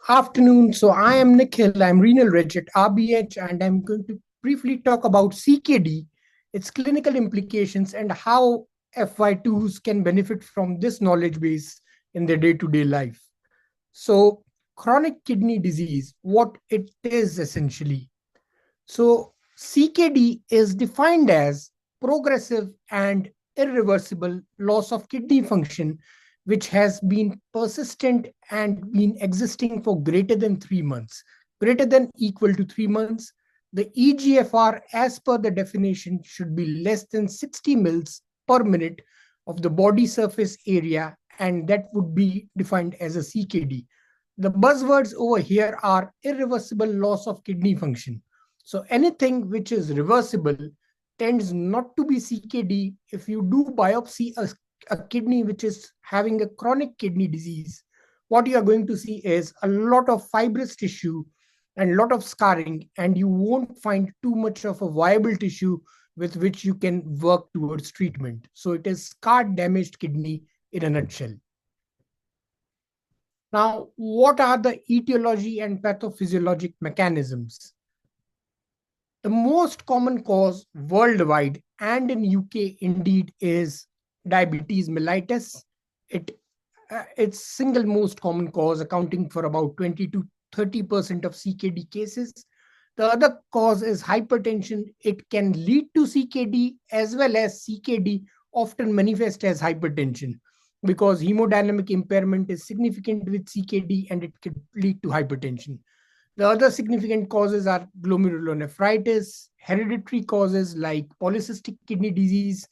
Afternoon. So I am Nikhil. I'm renal reg at RBH, and I'm going to briefly talk about CKD, its clinical implications, and how FY2s can benefit from this knowledge base in their day-to-day life. So chronic kidney disease, what it is essentially. So CKD is defined as progressive and irreversible loss of kidney function, which has been persistent and been existing for greater than 3 months, greater than equal to 3 months. The EGFR, as per the definition, should be less than 60 mils per minute of the body surface area, and that would be defined as a CKD. The buzzwords over here are irreversible loss of kidney function. So anything which is reversible tends not to be CKD. If you do biopsy a kidney which is having a chronic kidney disease, what you are going to see is a lot of fibrous tissue and a lot of scarring, and you won't find too much of a viable tissue with which you can work towards treatment. So it is scarred damaged kidney in a nutshell. Now, what are the etiology and pathophysiologic mechanisms? The most common cause worldwide and in UK indeed is diabetes mellitus. It's single most common cause, accounting for about 20 to 30% of CKD cases. The other cause is hypertension. It can lead to CKD, as well as CKD often manifest as hypertension, because hemodynamic impairment is significant with CKD and it could lead to hypertension. The other significant causes are glomerulonephritis, hereditary causes like polycystic kidney disease,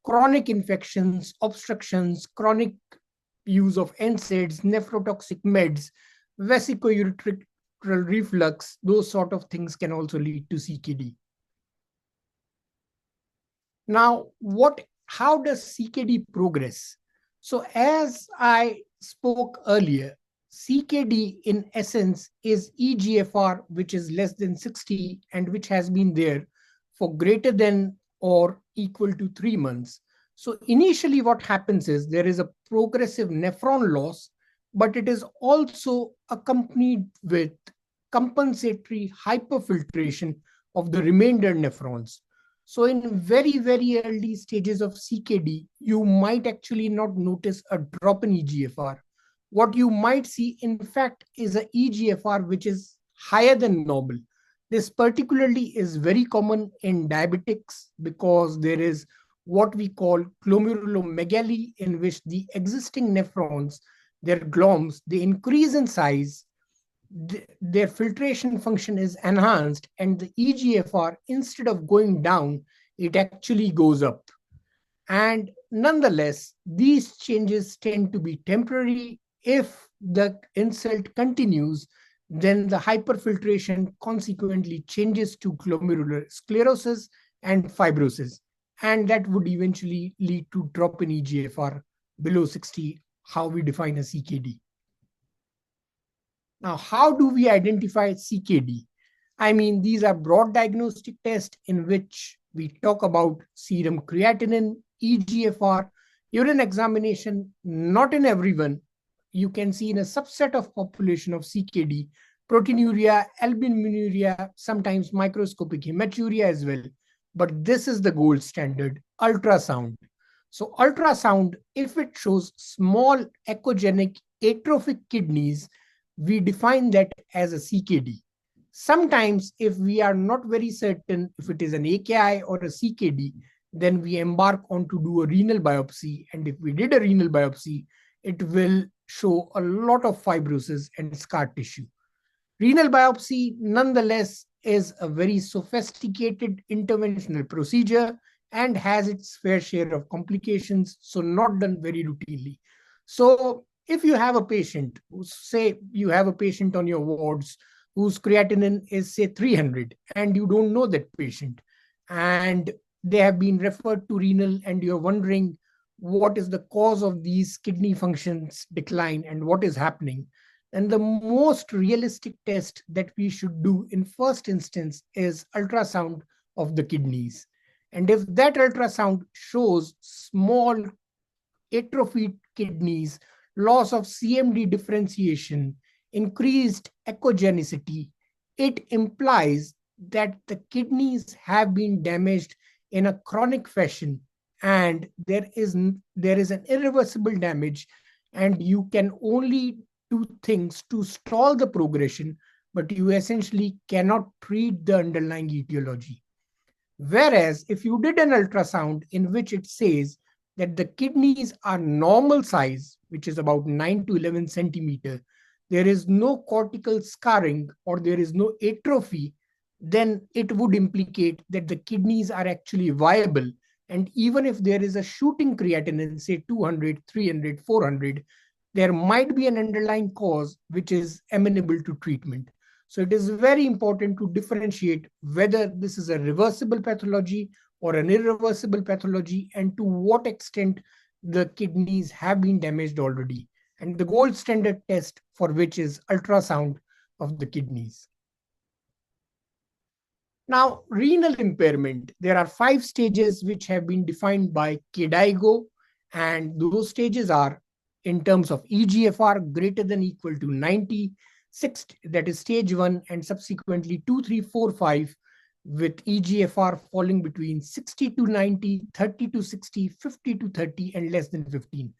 chronic infections, obstructions, chronic use of NSAIDs, nephrotoxic meds, vesicoureteral reflux. Those sort of things can also lead to CKD. Now, how does CKD progress? So as I spoke earlier, CKD in essence is EGFR, which is less than 60 and which has been there for greater than or equal to 3 months. So initially what happens is there is a progressive nephron loss, but it is also accompanied with compensatory hyperfiltration of the remainder nephrons. So in very, very early stages of CKD, you might actually not notice a drop in EGFR. What you might see, in fact, is a EGFR which is higher than normal. This particularly is very common in diabetics because there is what we call glomerulomegaly, in which the existing nephrons, their gloms, they increase in size, their filtration function is enhanced, and the EGFR, instead of going down, it actually goes up. And nonetheless, these changes tend to be temporary. If the insult continues, then the hyperfiltration consequently changes to glomerular sclerosis and fibrosis. And that would eventually lead to drop in EGFR below 60, how we define a CKD. Now, how do we identify CKD? I mean, these are broad diagnostic tests in which we talk about serum creatinine, EGFR, urine examination, not in everyone. You can see in a subset of population of CKD, proteinuria, albuminuria, sometimes microscopic hematuria as well. But this is the gold standard, ultrasound. So ultrasound, if it shows small echogenic atrophic kidneys, we define that as a CKD. Sometimes, if we are not very certain if it is an AKI or a CKD, then we embark on to do a renal biopsy. And if we did a renal biopsy, it will show a lot of fibrosis and scar tissue. Renal biopsy, nonetheless, is a very sophisticated interventional procedure and has its fair share of complications, so not done very routinely. So if you have a patient, say you have a patient on your wards whose creatinine is say 300 and you don't know that patient, and they have been referred to renal, and you're wondering what is the cause of these kidney functions decline and what is happening, and the most realistic test that we should do in first instance is ultrasound of the kidneys. And if that ultrasound shows small atrophied kidneys, loss of CMD differentiation, increased echogenicity, it implies that the kidneys have been damaged in a chronic fashion, and there is an irreversible damage, and you can only do things to stall the progression, but you essentially cannot treat the underlying etiology. Whereas if you did an ultrasound in which it says that the kidneys are normal size, which is about 9 to 11 centimeter, there is no cortical scarring or there is no atrophy, then it would implicate that the kidneys are actually viable. And even if there is a shooting creatinine, say 200, 300, 400, there might be an underlying cause which is amenable to treatment. So it is very important to differentiate whether this is a reversible pathology or an irreversible pathology, and to what extent the kidneys have been damaged already. And the gold standard test for which is ultrasound of the kidneys. Now, renal impairment, there are 5 stages which have been defined by KDIGO, and those stages are in terms of EGFR greater than equal to 90, that is stage 1, and subsequently 2, 3, 4, 5, with EGFR falling between 60 to 90, 30 to 60, 50 to 30, and less than 15.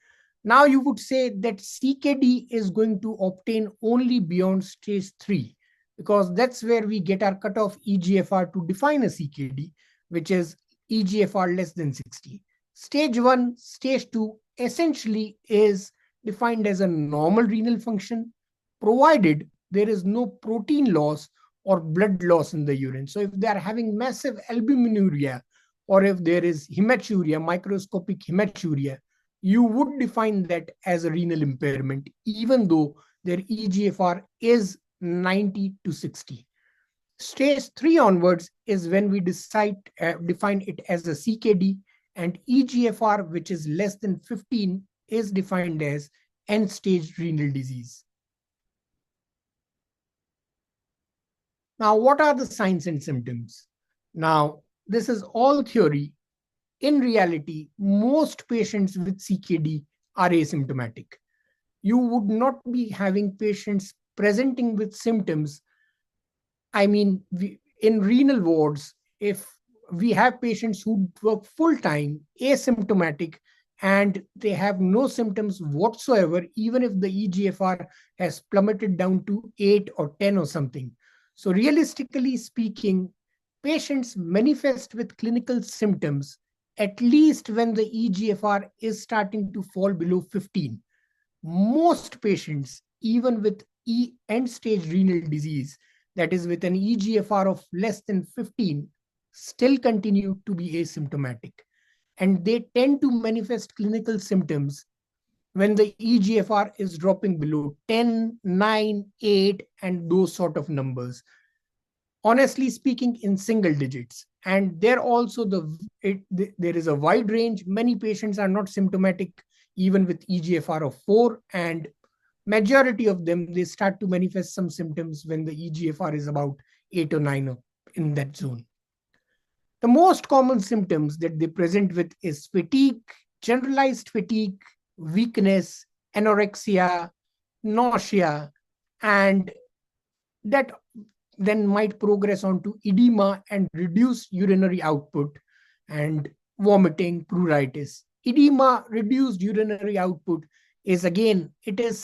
Now you would say that CKD is going to obtain only beyond stage 3, because that's where we get our cutoff EGFR to define a CKD, which is EGFR less than 60. Stage 1, stage 2 essentially is defined as a normal renal function, provided there is no protein loss or blood loss in the urine. So if they are having massive albuminuria, or if there is hematuria, microscopic hematuria, you would define that as a renal impairment, even though their EGFR is 90 to 60. Stage 3 onwards is when we define it as a CKD, and EGFR, which is less than 15, is defined as end-stage renal disease. Now, what are the signs and symptoms? Now, this is all theory. In reality, most patients with CKD are asymptomatic. You would not be having patients presenting with symptoms. I mean, in renal wards, if we have patients who work full-time, asymptomatic, and they have no symptoms whatsoever, even if the EGFR has plummeted down to 8 or 10 or something. So realistically speaking, patients manifest with clinical symptoms at least when the EGFR is starting to fall below 15. Most patients, even with end-stage renal disease, that is with an EGFR of less than 15, still continue to be asymptomatic. And they tend to manifest clinical symptoms when the EGFR is dropping below 10, 9, 8, and those sort of numbers. Honestly speaking, in single digits. And there also there is a wide range. Many patients are not symptomatic even with EGFR of 4, and majority of them, they start to manifest some symptoms when the EGFR is about 8 or 9 in that zone. The most common symptoms that they present with is fatigue, generalized fatigue, weakness, anorexia, nausea, and that then might progress on to edema and reduce urinary output, and vomiting, pruritus. Edema, reduced urinary output is again, it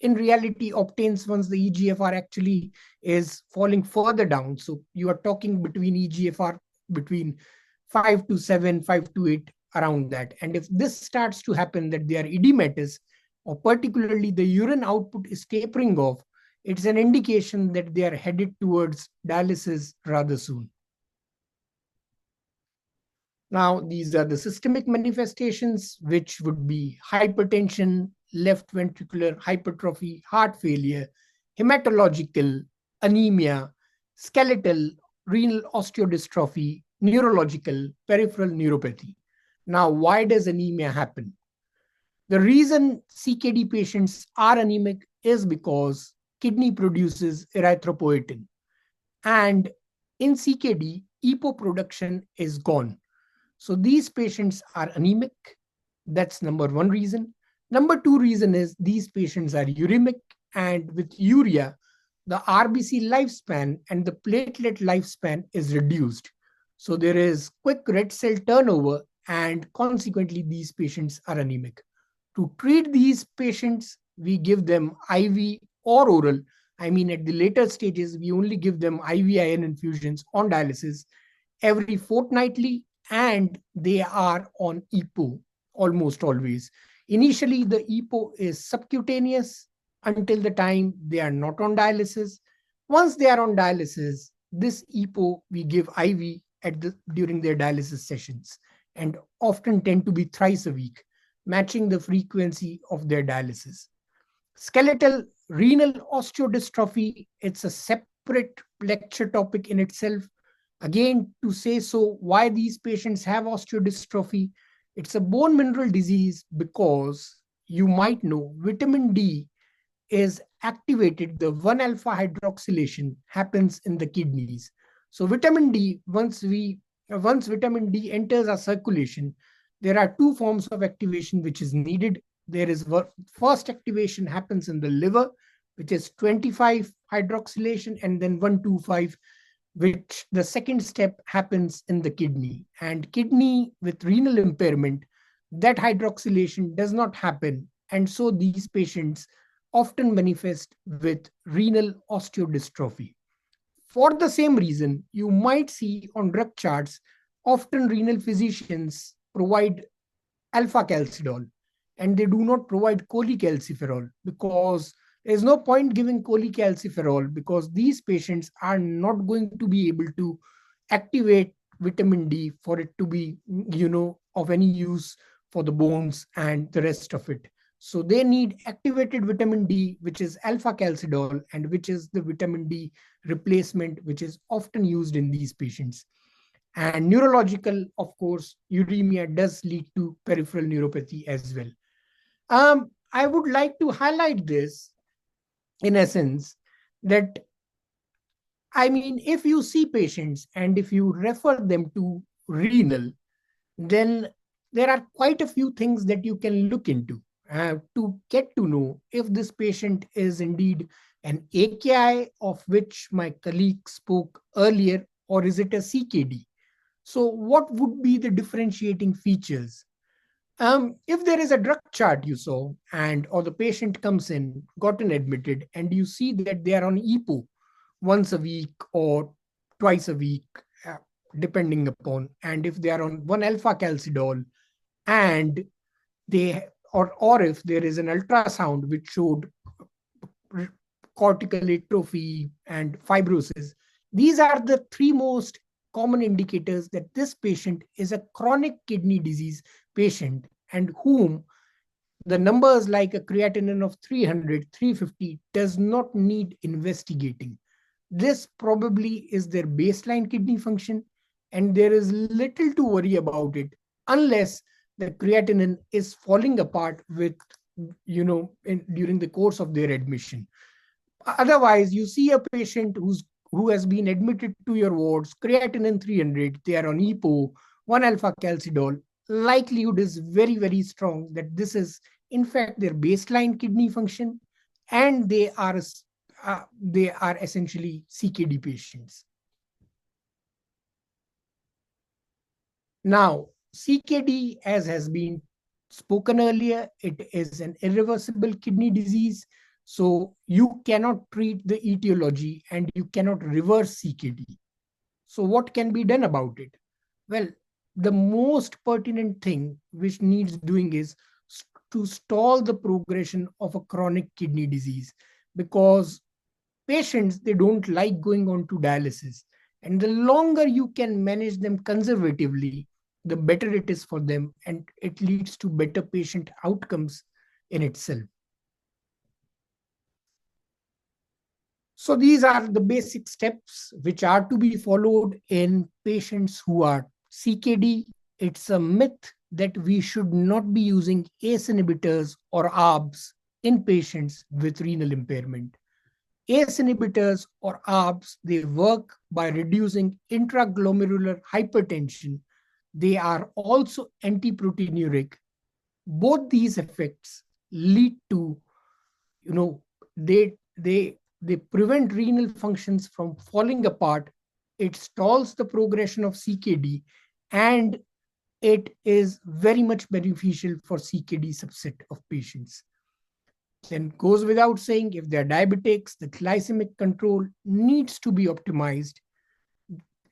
in reality obtains once the EGFR actually is falling further down. So you are talking between EGFR between 5 to 7, 5 to 8, around that. And if this starts to happen, that they are edematous, or particularly the urine output is tapering off, it's an indication that they are headed towards dialysis rather soon. Now, these are the systemic manifestations, which would be hypertension, left ventricular hypertrophy, heart failure, hematological, anemia, skeletal, renal osteodystrophy, neurological, peripheral neuropathy. Now, why does anemia happen? The reason CKD patients are anemic is because kidney produces erythropoietin. And in CKD, EPO production is gone. So these patients are anemic. That's number one reason. Number two reason is these patients are uremic, and with urea, the RBC lifespan and the platelet lifespan is reduced. So there is quick red cell turnover, and consequently, these patients are anemic. To treat these patients, we give them IV or oral. I mean, at the later stages, we only give them IV iron infusions on dialysis every fortnightly, and they are on EPO almost always. Initially, the EPO is subcutaneous until the time they are not on dialysis. Once they are on dialysis, this EPO we give IV during their dialysis sessions, and often tend to be thrice a week, matching the frequency of their dialysis. Skeletal renal osteodystrophy, it's a separate lecture topic in itself. Again, to say so, why these patients have osteodystrophy, it's a bone mineral disease because you might know vitamin D is activated, the 1 alpha hydroxylation happens in the kidneys. So vitamin D, once vitamin D enters our circulation, there are two forms of activation which is needed. There is first activation happens in the liver, which is 25 hydroxylation, and then 125, which the second step happens in the kidney. And kidney with renal impairment, that hydroxylation does not happen. And so these patients often manifest with renal osteodystrophy. For the same reason, you might see on drug charts, often renal physicians provide alpha calcidol, and they do not provide cholecalciferol, because there's no point giving cholecalciferol because these patients are not going to be able to activate vitamin D for it to be, of any use for the bones and the rest of it. So they need activated vitamin D, which is alpha calcidol, and which is the vitamin D replacement, which is often used in these patients. And neurological, of course, uremia does lead to peripheral neuropathy as well. I would like to highlight this in essence that, I mean, if you see patients and if you refer them to renal, then there are quite a few things that you can look into to get to know if this patient is indeed an AKI, of which my colleague spoke earlier, or is it a CKD? So, what would be the differentiating features? If there is a drug chart you saw, and or the patient comes in, gotten admitted, and you see that they are on EPO once a week or twice a week, uh, depending upon, and if they are on 1 alpha calcidol, and they or if there is an ultrasound which showed cortical atrophy and fibrosis, these are the three most common indicators that this patient is a chronic kidney disease patient, and whom the numbers like a creatinine of 300, 350 does not need investigating. This probably is their baseline kidney function, and there is little to worry about it unless the creatinine is falling apart with, during the course of their admission. Otherwise, you see a patient who has been admitted to your wards, creatinine 300, they are on EPO, 1 alpha calcidol. Likelihood is very, very strong that this is, in fact, their baseline kidney function, and they are essentially CKD patients. Now, CKD, as has been spoken earlier, it is an irreversible kidney disease. So you cannot treat the etiology and you cannot reverse CKD. So what can be done about it? Well, the most pertinent thing which needs doing is to stall the progression of a chronic kidney disease, because patients, they don't like going on to dialysis, and the longer you can manage them conservatively, the better it is for them, and it leads to better patient outcomes in itself. So these are the basic steps which are to be followed in patients who are CKD. It's a myth that we should not be using ACE inhibitors or ARBs in patients with renal impairment. ACE inhibitors or ARBs, they work by reducing intraglomerular hypertension. They are also antiproteinuric. Both these effects lead to, you know, they prevent renal functions from falling apart. It stalls the progression of CKD, and it is very much beneficial for CKD subset of patients. Then goes without saying, if they're diabetics, the glycemic control needs to be optimized.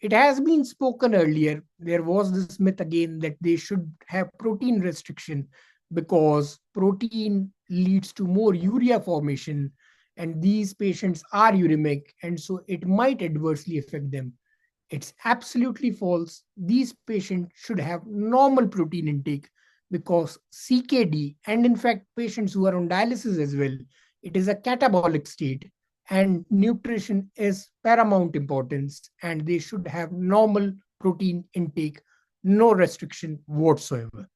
It has been spoken earlier. There was this myth again that they should have protein restriction because protein leads to more urea formation, and these patients are uremic, and so it might adversely affect them. It's absolutely false. These patients should have normal protein intake because CKD, and in fact, patients who are on dialysis as well, it is a catabolic state, and nutrition is paramount importance, and they should have normal protein intake, no restriction whatsoever.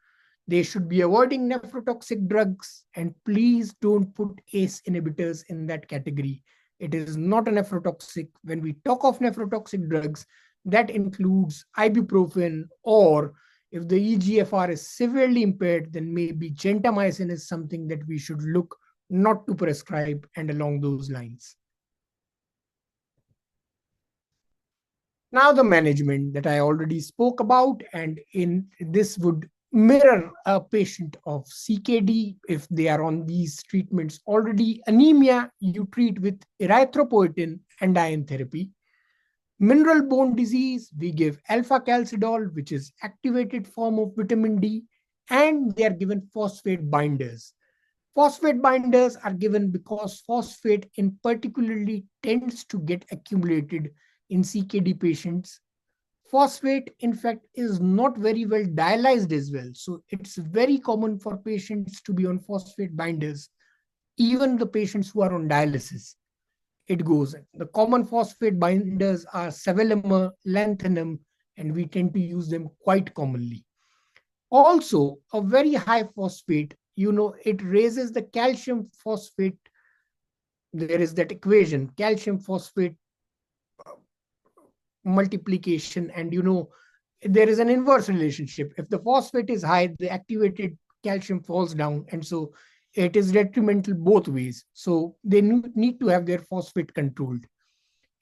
They should be avoiding nephrotoxic drugs, and please don't put ACE inhibitors in that category. It is not a nephrotoxic. When we talk of nephrotoxic drugs, that includes ibuprofen, or if the EGFR is severely impaired, then maybe gentamicin is something that we should look not to prescribe, and along those lines. Now the management that I already spoke about, and in this would mirror a patient of CKD if they are on these treatments already. Anemia, you treat with erythropoietin and iron therapy. Mineral bone disease, we give alpha calcidol, which is activated form of vitamin D, and they are given phosphate binders. Phosphate binders are given because phosphate in particularly tends to get accumulated in CKD patients. Phosphate, in fact, is not very well dialyzed as well. So it's very common for patients to be on phosphate binders, even the patients who are on dialysis. It goes. The common phosphate binders are sevelamer, lanthanum, and we tend to use them quite commonly. Also, a very high phosphate, it raises the calcium phosphate. There is that equation, calcium phosphate multiplication, and there is an inverse relationship. If the phosphate is high, the activated calcium falls down, and so it is detrimental both ways. So they need to have their phosphate controlled.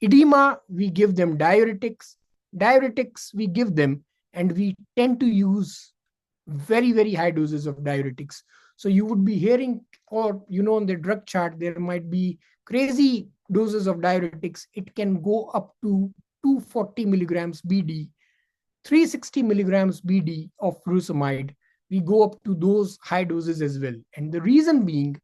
Edema, we give them diuretics. Diuretics, we give them, and we tend to use very, very high doses of diuretics. So you would be hearing, or on the drug chart, there might be crazy doses of diuretics. It can go up to 240 milligrams BD, 360 milligrams BD of furosemide. We go up to those high doses as well. And the reason being,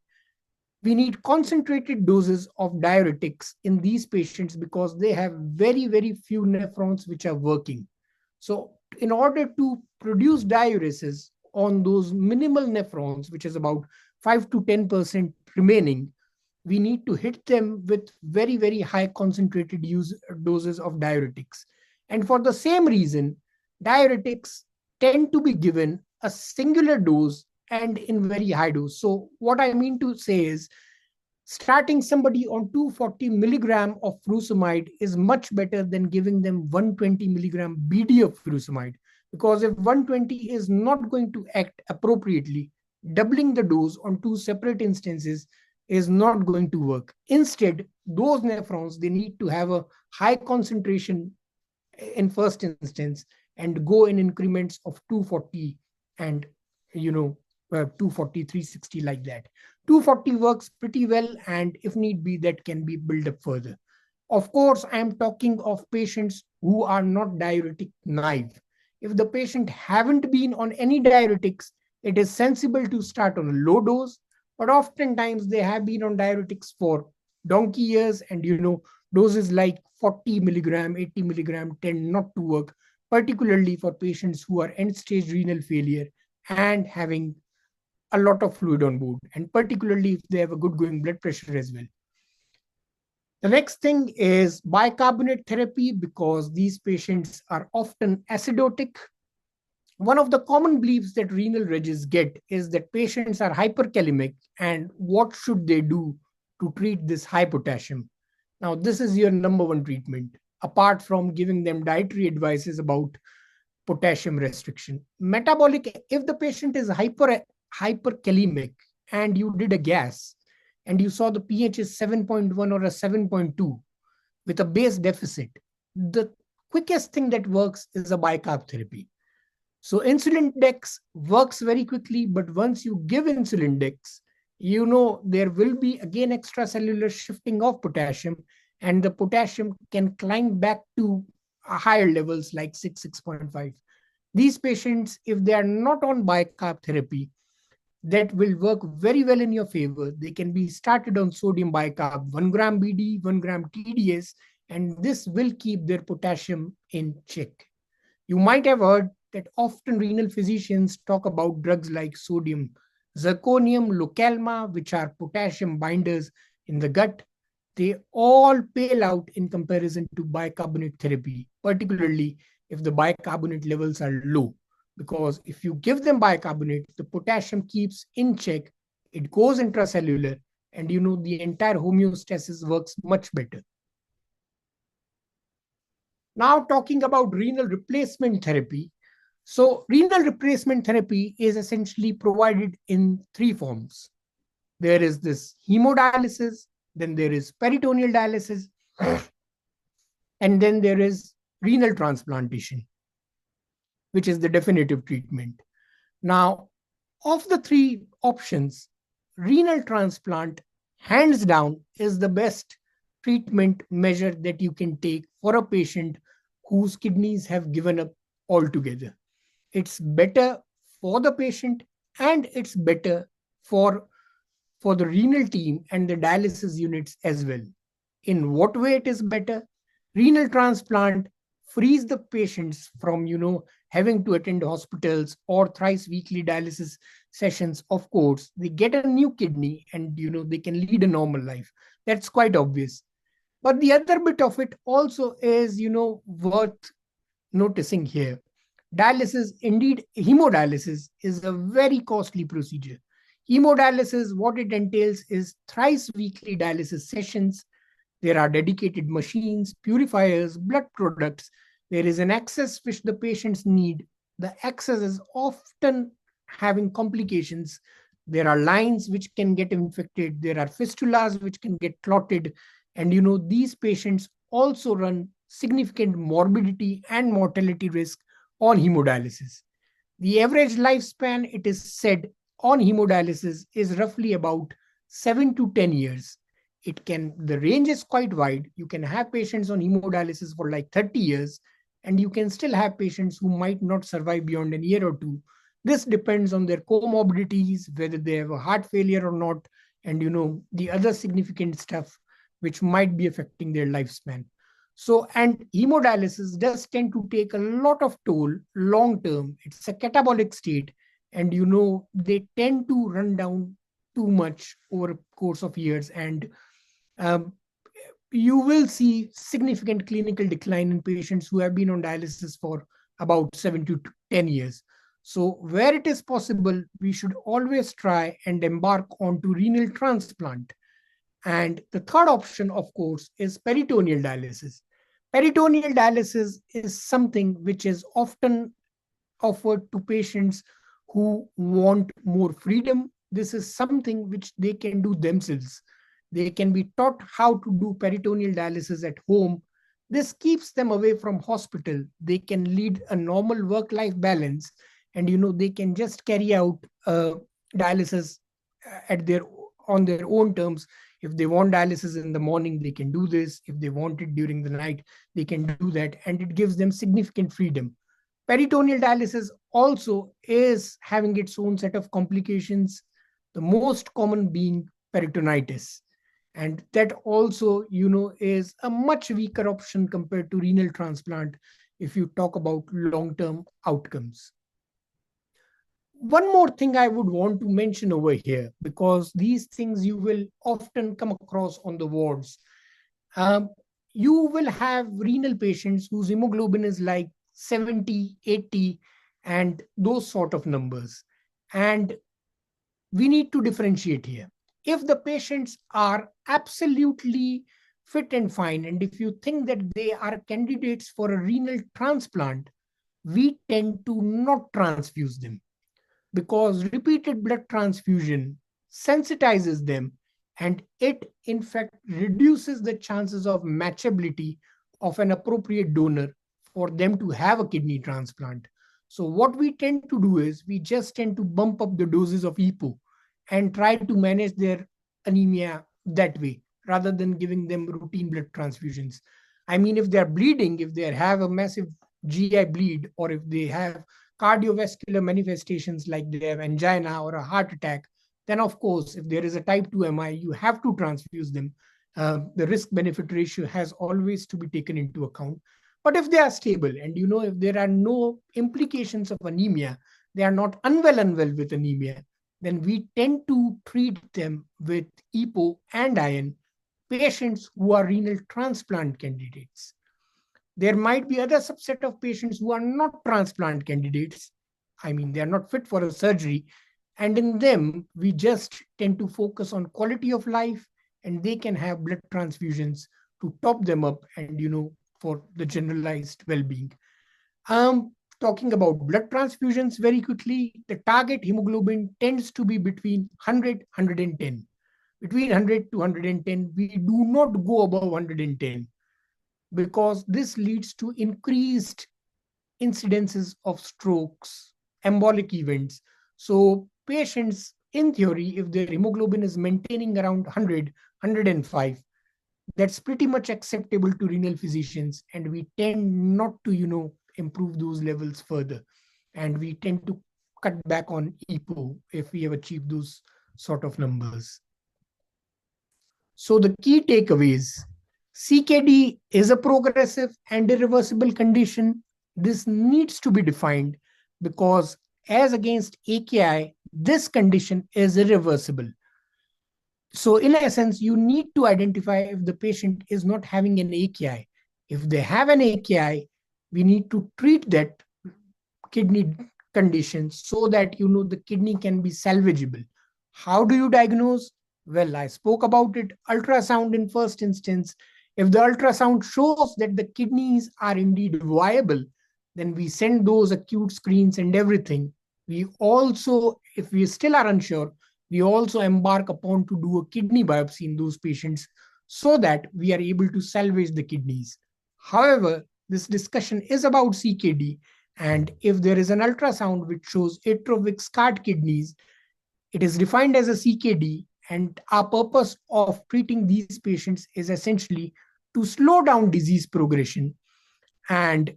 we need concentrated doses of diuretics in these patients because they have very, very few nephrons which are working. So in order to produce diuresis on those minimal nephrons, which is about 5 to 10% remaining, we need to hit them with very, very high concentrated doses of diuretics. And for the same reason, diuretics tend to be given a singular dose and in very high dose. So what I mean to say is, starting somebody on 240 milligram of furosemide is much better than giving them 120 milligram BD of furosemide. Because if 120 is not going to act appropriately, doubling the dose on two separate instances is not going to work. Instead, those nephrons, they need to have a high concentration in first instance and go in increments of 240 and 240, 360, like that. 240 works pretty well, and if need be, that can be built up further. Of course, I am talking of patients who are not diuretic naive. If the patient haven't been on any diuretics, it is sensible to start on a low dose, but oftentimes they have been on diuretics for donkey years, and doses like 40 milligram, 80 milligram tend not to work, particularly for patients who are end-stage renal failure and having a lot of fluid on board, and particularly if they have a good going blood pressure as well. The next thing is bicarbonate therapy, because these patients are often acidotic. One of the common beliefs that renal regs get is that patients are hyperkalemic, and what should they do to treat this high potassium? Now, this is your number one treatment, apart from giving them dietary advices about potassium restriction. Metabolic, if the patient is hyperkalemic and you did a gas and you saw the pH is 7.1 or a 7.2 with a base deficit, the quickest thing that works is a bicarb therapy. So insulin dex works very quickly, but once you give insulin dex, there will be again extracellular shifting of potassium, and the potassium can climb back to higher levels like 6, 6.5. These patients, if they are not on bicarb therapy, that will work very well in your favor. They can be started on sodium bicarb, 1 gram BD, 1 gram TDS, and this will keep their potassium in check. You might have heard that often renal physicians talk about drugs like sodium zirconium, localma, which are potassium binders in the gut. They all pale out in comparison to bicarbonate therapy, particularly if the bicarbonate levels are low. Because if you give them bicarbonate, the potassium keeps in check, it goes intracellular, and the entire homeostasis works much better. Now, talking about renal replacement therapy. So, renal replacement therapy is essentially provided in three forms. There is this hemodialysis, then there is peritoneal dialysis, and then there is renal transplantation, which is the definitive treatment. Now, of the three options, renal transplant, hands down, is the best treatment measure that you can take for a patient whose kidneys have given up altogether. It's better for the patient and it's better for the renal team and the dialysis units as well. In what way it is better? Renal transplant frees the patients from, having to attend hospitals or thrice weekly dialysis sessions. Of course, they get a new kidney and, they can lead a normal life. That's quite obvious. But the other bit of it also is, worth noticing here. Dialysis, indeed, hemodialysis is a very costly procedure. Hemodialysis, what it entails is thrice weekly dialysis sessions. There are dedicated machines, purifiers, blood products. There is an access which the patients need. The access is often having complications. There are lines which can get infected. There are fistulas which can get clotted. And, these patients also run significant morbidity and mortality risk on hemodialysis. The average lifespan, it is said, on hemodialysis is roughly about 7 to 10 years. The range is quite wide. You can have patients on hemodialysis for like 30 years, and you can still have patients who might not survive beyond a year or two. This depends on their comorbidities, whether they have a heart failure or not, and the other significant stuff which might be affecting their lifespan. So, and hemodialysis does tend to take a lot of toll long term. It's a catabolic state, and they tend to run down too much over a course of years, and you will see significant clinical decline in patients who have been on dialysis for about 7 to 10 years. So where it is possible, we should always try and embark onto renal transplant. And the third option, of course, is peritoneal dialysis. Peritoneal dialysis is something which is often offered to patients who want more freedom. This is something which they can do themselves. They can be taught how to do peritoneal dialysis at home. This keeps them away from hospital. They can lead a normal work-life balance, and they can just carry out dialysis on their own terms. If they want dialysis in the morning, they can do this. If they want it during the night, they can do that, and it gives them significant freedom. Peritoneal dialysis also is having its own set of complications, the most common being peritonitis. And that also, is a much weaker option compared to renal transplant if you talk about long-term outcomes. One more thing I would want to mention over here, because these things you will often come across on the wards. You will have renal patients whose hemoglobin is like 70, 80, and those sort of numbers. And we need to differentiate here. If the patients are absolutely fit and fine, and if you think that they are candidates for a renal transplant, we tend to not transfuse them, because repeated blood transfusion sensitizes them, and it in fact reduces the chances of matchability of an appropriate donor for them to have a kidney transplant. So what we tend to do is we just tend to bump up the doses of EPO and try to manage their anemia that way rather than giving them routine blood transfusions. I mean, if they're bleeding, if they have a massive GI bleed, or if they have cardiovascular manifestations like they have angina or a heart attack, then of course, if there is a type 2 MI, you have to transfuse them. The risk benefit ratio has always to be taken into account. But if they are stable and if there are no implications of anemia, they are not unwell with anemia, then we tend to treat them with EPO and iron patients who are renal transplant candidates. There might be other subset of patients who are not transplant candidates. I mean, they are not fit for a surgery. And in them, we just tend to focus on quality of life, and they can have blood transfusions to top them up and, for the generalized well-being. Talking about blood transfusions very quickly, the target hemoglobin tends to be between 100 110. Between 100 to 110, we do not go above 110 because this leads to increased incidences of strokes, embolic events. So patients, in theory, if their hemoglobin is maintaining around 100, 105, that's pretty much acceptable to renal physicians, and we tend not to improve those levels further, and we tend to cut back on EPO if we have achieved those sort of numbers. So the key takeaways: CKD is a progressive and irreversible condition. This needs to be defined because, as against AKI, this condition is irreversible. So in essence, you need to identify if the patient is not having an AKI. If they have an AKI, we need to treat that kidney condition so that the kidney can be salvageable. How do you diagnose? Well, I spoke about it. Ultrasound in first instance. If the ultrasound shows that the kidneys are indeed viable, then we send those acute screens and everything. We also, if we still are unsure, we also embark upon to do a kidney biopsy in those patients so that we are able to salvage the kidneys. However, this discussion is about CKD, and if there is an ultrasound which shows atrophic scarred kidneys, it is defined as a CKD, and our purpose of treating these patients is essentially to slow down disease progression. And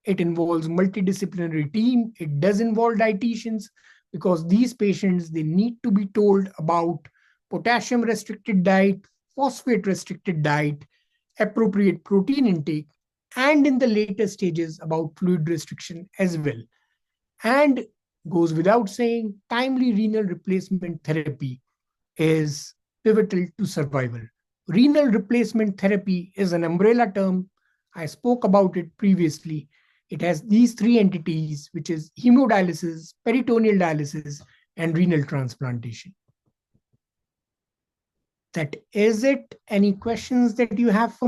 it involves multidisciplinary team. It does involve dietitians because these patients, they need to be told about potassium restricted diet, phosphate restricted diet, appropriate protein intake, and in the later stages about fluid restriction as well. And goes without saying, timely renal replacement therapy is pivotal to survival. Renal replacement therapy is an umbrella term. I spoke about it previously. It has these three entities, which is hemodialysis, peritoneal dialysis, and renal transplantation. That is it. Any questions that you have for me?